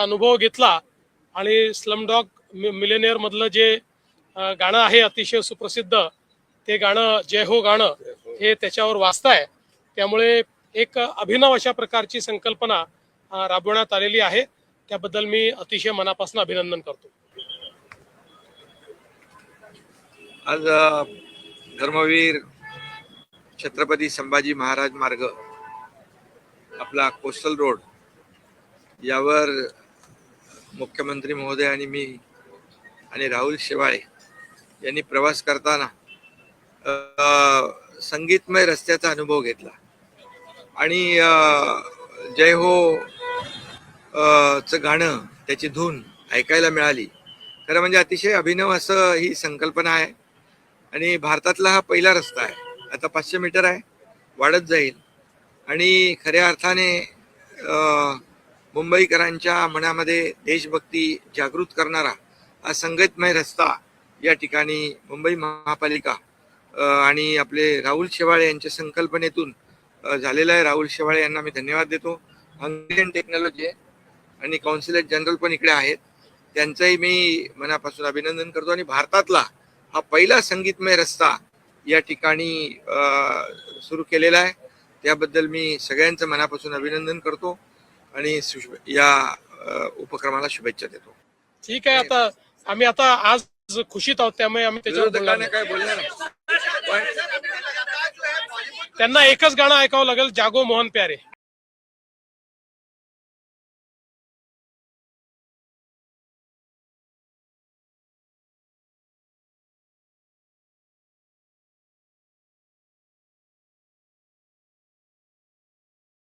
अनुभव घेतला आणि स्लमडॉग मिलेनियर मधलं जे गाणं आहे अतिशय सुप्रसिद्ध, ते गाणं जय हो गाणं हे त्याच्यावर वाचताय. त्यामुळे एक अभिनव अशा प्रकारची संकल्पना राबवण्यात आलेली आहे. त्याबद्दल मी अतिशय मनापासून अभिनंदन करतो. आज धर्मवीर छत्रपती संभाजी महाराज मार्ग, आपला कोस्टल रोड यावर मुख्यमंत्री महोदय आणि मी आणि राहुल शेवाळे यांनी प्रवास करताना संगीतमय रस्त्याचा अनुभव घेतला आणि जय हो चं गाणं, त्याची धून ऐकायला मिळाली. खरं म्हणजे अतिशय अभिनव असं ही संकल्पना आहे आणि भारतातला हा पहिला रस्ता आहे. आता 500 मीटर आहे, वाढत जाईल आणि खऱ्या अर्थाने मुंबईकरांच्या मनामध्ये देशभक्ती जागृत करणारा हा संगीतमय रस्ता या ठिकाणी मुंबई महापालिका आणि आपले राहुल शेवाळे यांच्या संकल्पनेतून झालेला आहे. राहुल शेवाळे यांना मी धन्यवाद देतो. हंगेरियन टेक्नॉलॉजी आणि कौन्सिलेट जनरल पण इकडे आहेत, त्यांचंही मी मनापासून अभिनंदन करतो. आणि भारतातला हा पहिला संगीतमय रस्ता या ठिकाणी सुरू केलेला आहे, त्याबद्दल मी सगळ्यांचं मनापासून अभिनंदन करतो आणि या उपक्रमाला शुभेच्छा देतो. ठीक आहे, आता आम्ही आता आज खुशीत आहोत, त्यामुळे आम्ही त्याच्यावर काय बोलणार. त्यांना एकच गाणं ऐकावं लागेल, जागो मोहन प्यारे.